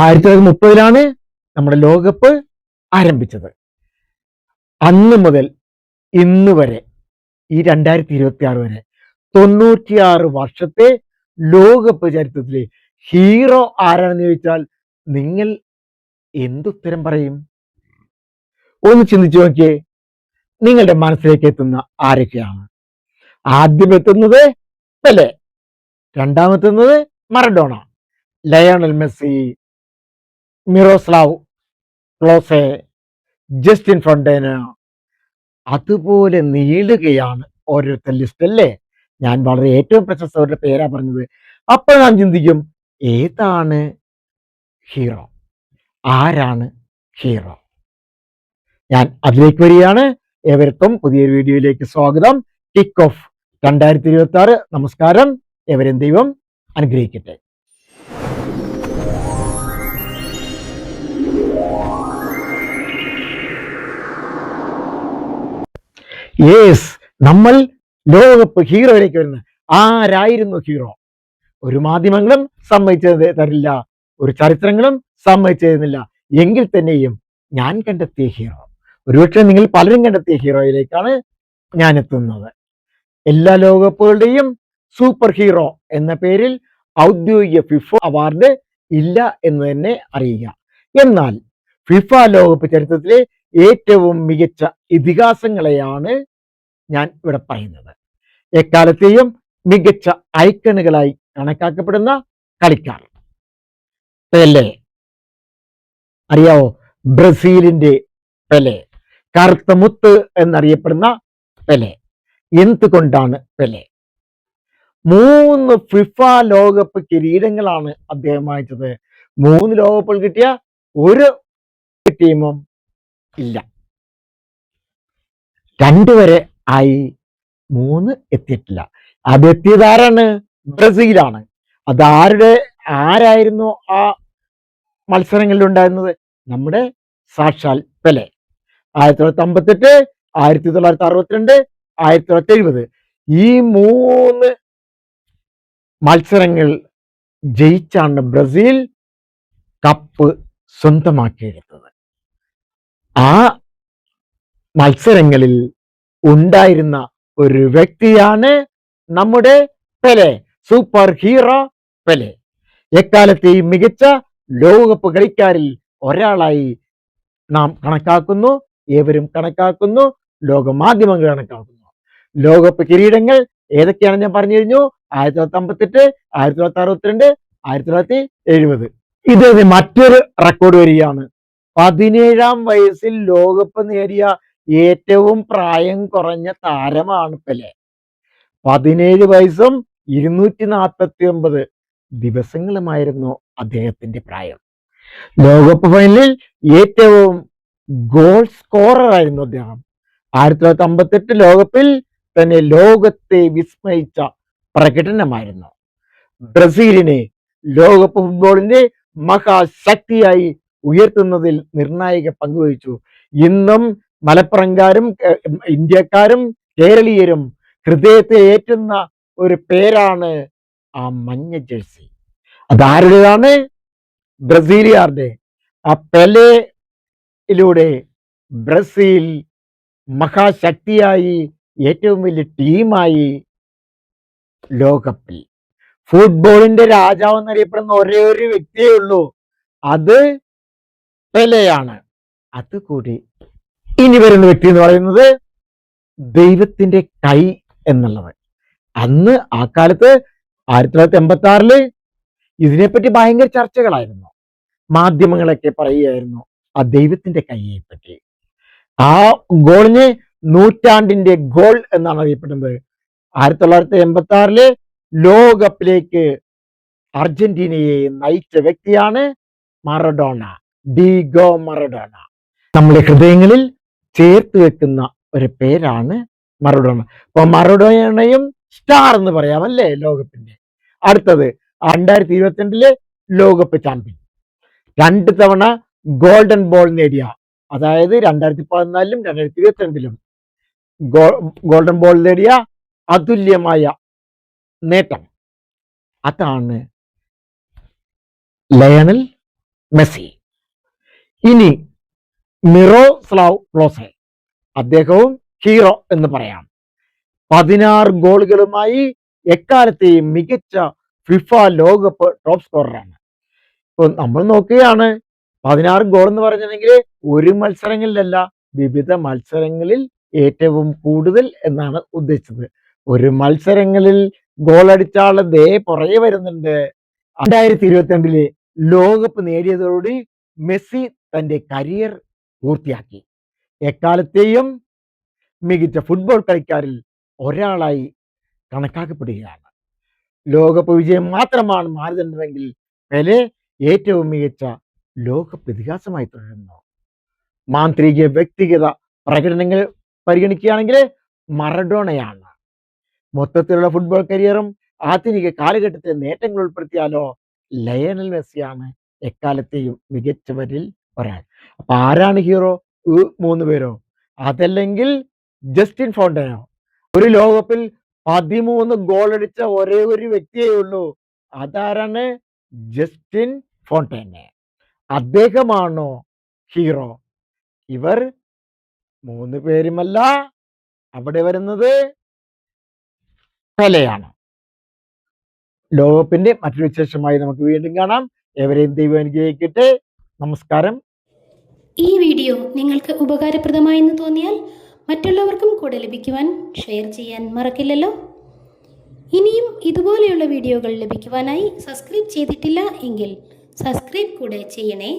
1930 നമ്മുടെ ലോകകപ്പ് ആരംഭിച്ചത്. അന്ന് മുതൽ ഇന്ന് വരെ ഈ 2026 വരെ 96 വർഷത്തെ ലോകകപ്പ് ചരിത്രത്തിലെ ഹീറോ ആരാണെന്ന് ചോദിച്ചാൽ നിങ്ങൾ എന്തുത്തരം പറയും? ഒന്ന് ചിന്തിച്ചു നോക്കിയേ, നിങ്ങളുടെ മനസ്സിലേക്ക് എത്തുന്ന ആരൊക്കെയാണ്? ആദ്യം എത്തുന്നത് പെലെ, രണ്ടാമെത്തുന്നത് Maradona, Lionel Messi, Miroslav Klose, Just Fontaine, അതുപോലെ നീളുകയാണ് ഓരോരുത്തർ ലിസ്റ്റ് അല്ലേ. ഞാൻ വളരെ ഏറ്റവും പ്രശസ്തവരുടെ പേരാ പറഞ്ഞത്. അപ്പോൾ നാം ചിന്തിക്കും, ഏതാണ് ഹീറോ, ആരാണ് ഹീറോ? ഞാൻ അതിലേക്ക് വരികയാണ്. ഏവർക്കും പുതിയൊരു വീഡിയോയിലേക്ക് സ്വാഗതം. Kick off 2026. നമസ്കാരം. ഏവരും ദൈവം അനുഗ്രഹിക്കട്ടെ. യേസ്, നമ്മൾ ലോകകപ്പ് ഹീറോയിലേക്ക് വരുന്നത്. ആരായിരുന്നു ഹീറോ? ഒരു മാധ്യമങ്ങളും സമ്മതിച്ചത് തരില്ല, ഒരു ചരിത്രങ്ങളും സമ്മതിച്ചിരുന്നില്ല. എങ്കിൽ തന്നെയും ഞാൻ കണ്ടെത്തിയ ഹീറോ, ഒരുപക്ഷെ നിങ്ങൾ പലരും കണ്ടെത്തിയ ഹീറോയിലേക്കാണ് ഞാൻ എത്തുന്നത്. എല്ലാ ലോകകപ്പുകളുടെയും സൂപ്പർ ഹീറോ എന്ന പേരിൽ ഔദ്യോഗിക ഫിഫ അവാർഡ് ഇല്ല എന്ന് തന്നെ അറിയുക. എന്നാൽ ഫിഫ ലോകകപ്പ് ചരിത്രത്തിലെ ഏറ്റവും മികച്ച ഇതിഹാസങ്ങളെയാണ് ഞാൻ ഇവിടെ പറയുന്നത്. എക്കാലത്തെയും മികച്ച ഐക്കണുകളായി കണക്കാക്കപ്പെടുന്ന കളിക്കാർ. പെലെ, അറിയാവോ? ബ്രസീലിന്റെ പെലെ, കറുത്ത മുത്ത് എന്നറിയപ്പെടുന്ന പെലെ. എന്തുകൊണ്ടാണ് പെലെ? 3 ഫിഫ ലോകകപ്പ് കിരീടങ്ങളാണ് അദ്ദേഹം വാങ്ങിച്ചത്. 3 ലോകകപ്പുകൾ കിട്ടിയ ഒരു ടീമും ഇല്ല. 2 വരെ ആയി, 3 എത്തിയിട്ടില്ല. അതെത്തിയതാരാണ്? ബ്രസീലാണ്. ആരായിരുന്നു ആ മത്സരങ്ങളിൽ ഉണ്ടായിരുന്നത്? നമ്മുടെ സാക്ഷാൽ പെലെ. 1958, 1962, 1970 ഈ 3 മത്സരങ്ങൾ ജയിച്ചാണ് ബ്രസീൽ കപ്പ് സ്വന്തമാക്കിയെടുത്തത്. ആ മത്സരങ്ങളിൽ ഉണ്ടായിരുന്ന ഒരു വ്യക്തിയാണ് നമ്മുടെ പെലെ, സൂപ്പർ ഹീറോ പെലെ. എക്കാലത്തെയും മികച്ച ലോകകപ്പ് കളിക്കാരിൽ ഒരാളായി നാം കണക്കാക്കുന്നു, ഏവരും കണക്കാക്കുന്നു, ലോക മാധ്യമങ്ങൾ കണക്കാക്കുന്നു. ലോകകപ്പ് കിരീടങ്ങൾ ഏതൊക്കെയാണെന്ന് ഞാൻ പറഞ്ഞു കഴിഞ്ഞു. 1958, 1962, 1970. ഇത് മറ്റൊരു റെക്കോർഡ് വരികയാണ്. 17-ാം വയസ്സിൽ ലോകകപ്പ് നേടിയ ഏറ്റവും പ്രായം കുറഞ്ഞ താരമാണ് പെലെ. 17 വയസ്സും 249 ദിവസങ്ങളുമായിരുന്നു അദ്ദേഹത്തിന്റെ പ്രായം. ലോകകപ്പ് ഫൈനലിൽ ഏറ്റവും ഗോൾ സ്കോറർ ആയിരുന്നു അദ്ദേഹം. 1958 ലോകകപ്പിൽ തന്നെ ലോകത്തെ വിസ്മയിച്ച പ്രകടനമായിരുന്നു. ബ്രസീലിനെ ലോകകപ്പ് ഫുട്ബോളിന്റെ മഹാശക്തിയായി ഉയർത്തുന്നതിൽ നിർണായക പങ്കുവഹിച്ചു. ഇന്നും മലപ്പുറംകാരും ഇന്ത്യക്കാരും കേരളീയരും ഹൃദയത്തെ ഏറ്റുന്ന ഒരു പേരാണ് ആ മഞ്ഞ ജേഴ്സി. അതാരുടേതാണ്? ബ്രസീലിയാരുടെ. ആ പെലെയിലൂടെ ബ്രസീൽ മഹാശക്തിയായി, ഏറ്റവും വലിയ ടീമായി ലോകകപ്പിൽ. ഫുട്ബോളിന്റെ രാജാവ് എന്നറിയപ്പെടുന്ന ഒരേ ഒരു വ്യക്തിയേ ഉള്ളൂ, അത് പെലെയാണ്. അതുകൂടി ഇനി വരുന്ന വ്യക്തി എന്ന് പറയുന്നത് ദൈവത്തിന്റെ കൈ എന്നുള്ളത്. അന്ന് ആ കാലത്ത് 1986 ഇതിനെപ്പറ്റി ഭയങ്കര ചർച്ചകളായിരുന്നു. മാധ്യമങ്ങളൊക്കെ പറയുകയായിരുന്നു ആ ദൈവത്തിന്റെ കൈയെ പറ്റി. ആ ഗോളിന് നൂറ്റാണ്ടിന്റെ ഗോൾ എന്നാണ് അറിയപ്പെടുന്നത്. 1986 ലോകകപ്പിലേക്ക് അർജന്റീനയെ നയിച്ച വ്യക്തിയാണ് മറഡോണ, ഡീഗോ മറഡോണ. നമ്മുടെ ഹൃദയങ്ങളിൽ ചേർത്ത് വെക്കുന്ന ഒരു പേരാണ് മറഡോണ. അപ്പൊ മറഡോണയും സ്റ്റാർ എന്ന് പറയാം അല്ലേ ലോകകപ്പിന്റെ. അടുത്തത് 2022 ലോകകപ്പ് ചാമ്പ്യൻ, 2 തവണ ഗോൾഡൻ ബോൾ നേടിയ, അതായത് 2014 2022 ഗോൾഡൻ ബോൾ നേടിയ അതുല്യമായ നേട്ടം, അതാണ് ലയണൽ മെസ്സി. ഇനി മിറോസ്ലാവ് ക്ലോസെ, അദ്ദേഹവും ഹീറോ എന്ന് പറയാം. 16 ഗോളുകളുമായി എക്കാലത്തെയും മികച്ച ഫിഫ ലോകകപ്പ് ടോപ്പ് സ്കോററാണ്. ഇപ്പൊ നമ്മൾ നോക്കുകയാണ്, 16 ഗോൾ എന്ന് പറഞ്ഞിട്ടുണ്ടെങ്കിൽ ഒരു മത്സരങ്ങളിലല്ല, വിവിധ മത്സരങ്ങളിൽ ഏറ്റവും കൂടുതൽ എന്നാണ് ഉദ്ദേശിച്ചത്. ഒരു മത്സരങ്ങളിൽ ഗോൾ അടിച്ച ആള് ദേ പുറകെ വരുന്നുണ്ട്. 2022 ലോകകപ്പ് നേടിയതോടുകൂടി മെസ്സി തന്റെ കരിയർ പൂർത്തിയാക്കി. എക്കാലത്തെയും മികച്ച ഫുട്ബോൾ കളിക്കാരിൽ ഒരാളായി കണക്കാക്കപ്പെടുകയാണ്. ലോകകപ്പ് വിജയം മാത്രമാണ് മാനദണ്ഡമെങ്കിൽ പെലെ ഏറ്റവും മികച്ച ലോകകപ്പ് ഇതിഹാസമായി തുടരുന്നു. മാന്ത്രിക വ്യക്തിഗത പ്രകടനങ്ങൾ പരിഗണിക്കുകയാണെങ്കിൽ മറഡോണയാണ്. മൊത്തത്തിലുള്ള ഫുട്ബോൾ കരിയറും ആധുനിക കാലഘട്ടത്തിലെ നേട്ടങ്ങൾ ഉൾപ്പെടുത്തിയാലോ ലയണൽ മെസ്സിയാണ് എക്കാലത്തെയും മികച്ചവരിൽ ഒരാൾ. അപ്പൊ ആരാണ് ഹീറോ? 3 പേരോ? അതല്ലെങ്കിൽ ജസ്റ്റിൻ ഫോണ്ടനോ? ഒരു ലോകകപ്പിൽ 13 ഗോൾ അടിച്ച ഒരേ ഒരു വ്യക്തിയേ ഉള്ളൂ. അതാരാണ്? ജസ്റ്റിൻ ഫോണ്ടനെ. അദ്ദേഹമാണോ ഹീറോ? ഇവർ 3 പേരുമല്ല. അവിടെ വരുന്നത് പെലെയാണ്. ലോകകപ്പിന്റെ മറ്റൊരു വിശേഷമായി നമുക്ക് വീണ്ടും കാണാം. എവരെയും ദൈവം അനുഗ്രഹിക്കട്ടെ. നമസ്കാരം. ഈ വീഡിയോ നിങ്ങൾക്ക് ഉപകാരപ്രദമായെന്ന് തോന്നിയാൽ മറ്റുള്ളവർക്കും കൂടെ ലഭിക്കുവാൻ ഷെയർ ചെയ്യാൻ മറക്കില്ലല്ലോ. ഇനിയും ഇതുപോലെയുള്ള വീഡിയോകൾ ലഭിക്കുവാനായി സബ്സ്ക്രൈബ് ചെയ്തിട്ടില്ല എങ്കിൽ സബ്സ്ക്രൈബ് കൂടെ ചെയ്യണേ.